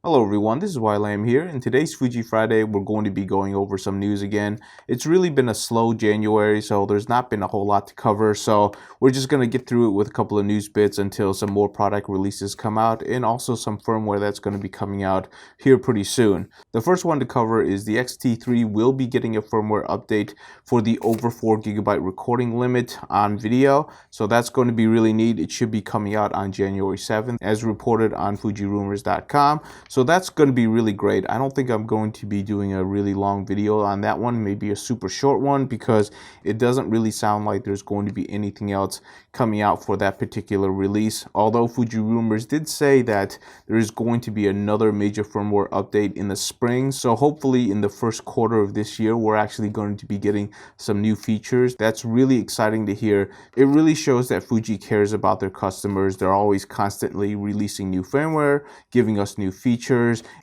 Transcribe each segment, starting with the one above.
Hello everyone, this is Wylam here. In today's Fuji Friday, we're going to be going over some news again. It's really been a slow January, so there's not been a whole lot to cover. So we're just going to get through it with a couple of news bits until some more product releases come out and also some firmware that's going to be coming out here pretty soon. The first one to cover is the X-T3 will be getting a firmware update for the over 4GB recording limit on video. So that's going to be really neat. It should be coming out on January 7th as reported on fujirumors.com. So that's going to be really great. I don't think I'm going to be doing a really long video on that one, maybe a super short one, because it doesn't really sound like there's going to be anything else coming out for that particular release. Although Fuji Rumors did say that there is going to be another major firmware update in the spring. So hopefully in the first quarter of this year, we're actually going to be getting some new features. That's really exciting to hear. It really shows that Fuji cares about their customers. They're always constantly releasing new firmware, giving us new features,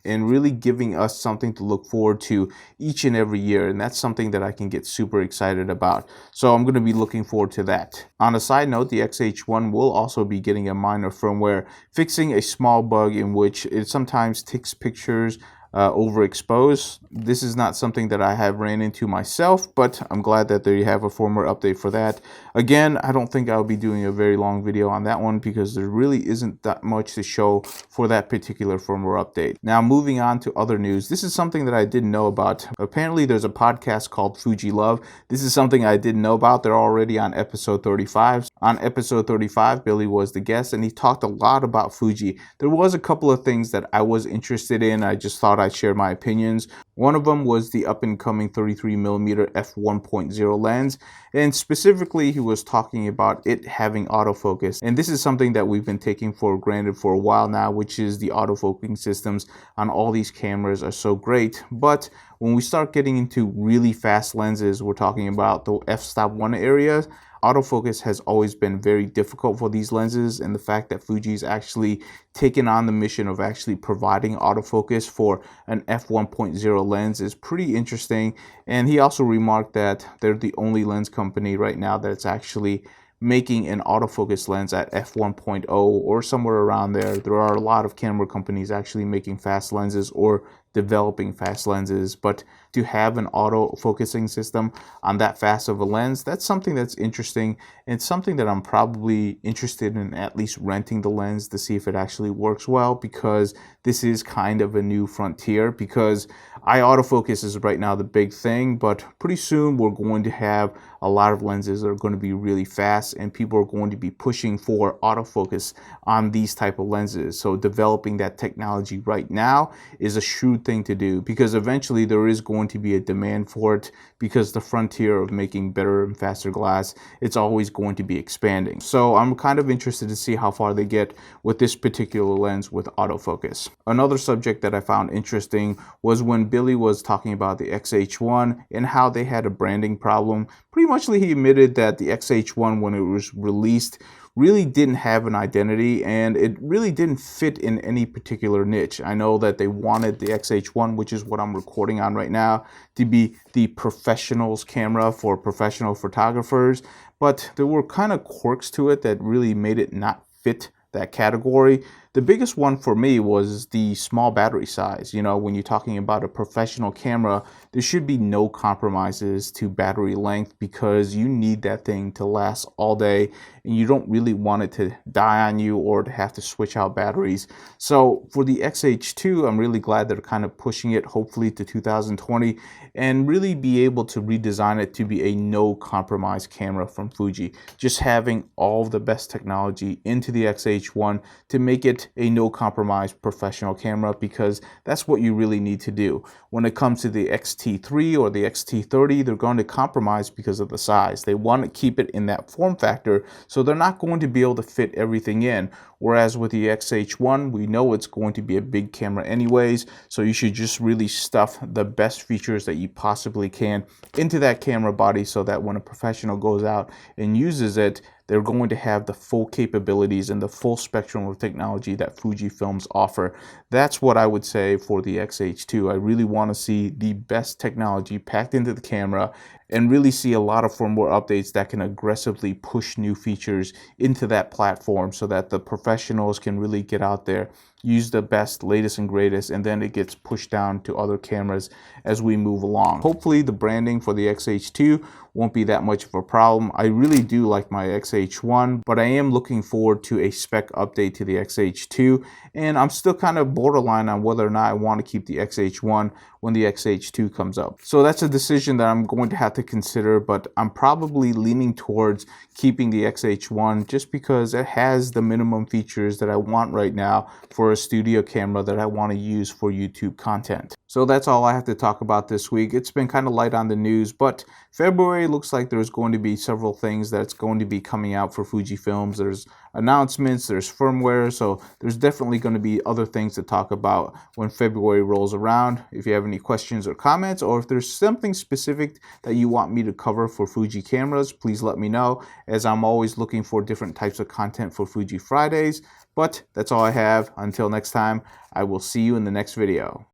and really giving us something to look forward to each and every year, and that's something that I can get super excited about. So I'm going to be looking forward to that. On a side note, the XH1 will also be getting a minor firmware fixing a small bug in which it sometimes takes pictures overexposed. This is not something that I have ran into myself, but I'm glad that they have a firmware update for that. Again, I don't think I'll be doing a very long video on that one because there really isn't that much to show for that particular firmware update. Now moving on to other news. This is something that I didn't know about. Apparently there's a podcast called Fujilove. This is something I didn't know about. They're already on episode 35. On episode 35, Billy was the guest and he talked a lot about Fuji. There was a couple of things that I was interested in. I just thought I'd share my opinions. One of them was the up-and-coming 33mm f1.0 lens, and specifically he was talking about it having autofocus. And this is something that we've been taking for granted for a while now, which is the autofocusing systems on all these cameras are so great. But when we start getting into really fast lenses, we're talking about the f-stop 1 areas, autofocus has always been very difficult for these lenses, and the fact that Fuji's actually taken on the mission of actually providing autofocus for an f1.0 lens is pretty interesting. And he also remarked that they're the only lens company right now that's actually making an autofocus lens at f1.0 or somewhere around there. There are a lot of camera companies actually making fast lenses or developing fast lenses, but to have an auto focusing system on that fast of a lens, that's something that's interesting and something that I'm probably interested in at least renting the lens to see if it actually works well, because this is kind of a new frontier. Because autofocus is right now the big thing, but pretty soon we're going to have a lot of lenses that are going to be really fast and people are going to be pushing for autofocus on these type of lenses. So developing that technology right now is a shrewd thing to do, because eventually there is going to be a demand for it, because the frontier of making better and faster glass, it's always going to be expanding. So I'm kind of interested to see how far they get with this particular lens with autofocus. Another subject that I found interesting was when Billy was talking about the XH1 and how they had a branding problem. Pretty much he admitted that the XH1, when it was released, really didn't have an identity and it really didn't fit in any particular niche. I know that they wanted the XH1, which is what I'm recording on right now, to be the professional's camera for professional photographers, but there were kind of quirks to it that really made it not fit that category. The biggest one for me was the small battery size. You know, when you're talking about a professional camera, there should be no compromises to battery length, because you need that thing to last all day and you don't really want it to die on you or to have to switch out batteries. So for the XH2, I'm really glad they're kind of pushing it hopefully to 2020 and really be able to redesign it to be a no compromise camera from Fuji. Just having all of the best technology into the XH1 to make it a no compromise professional camera, because that's what you really need to do. When it comes to the XT3 or the XT30, they're going to compromise because of the size. They want to keep it in that form factor, so they're not going to be able to fit everything in. Whereas with the XH1, we know it's going to be a big camera anyways, so you should just really stuff the best features that you possibly can into that camera body, so that when a professional goes out and uses it, they're going to have the full capabilities and the full spectrum of technology that Fujifilms offer. That's what I would say for the XH2. I really want to see the best technology packed into the camera and really see a lot of firmware updates that can aggressively push new features into that platform so that the professionals can really get out there, use the best, latest and greatest, and then it gets pushed down to other cameras as we move along. Hopefully the branding for the X-H2 won't be that much of a problem. I really do like my X-H1, but I am looking forward to a spec update to the X-H2, and I'm still kind of borderline on whether or not I want to keep the X-H1 when the X-H2 comes up. So that's a decision that I'm going to have to consider, but I'm probably leaning towards keeping the X-H1 just because it has the minimum features that I want right now for a studio camera that I want to use for YouTube content. So that's all I have to talk about this week. It's been kind of light on the news, but February looks like there's going to be several things that's going to be coming out for Fujifilms. There's announcements, there's firmware, so there's definitely going to be other things to talk about when February rolls around. If you have any questions or comments, or if there's something specific that you want me to cover for Fuji cameras, please let me know, as I'm always looking for different types of content for Fuji Fridays. But that's all I have. Until next time, I will see you in the next video.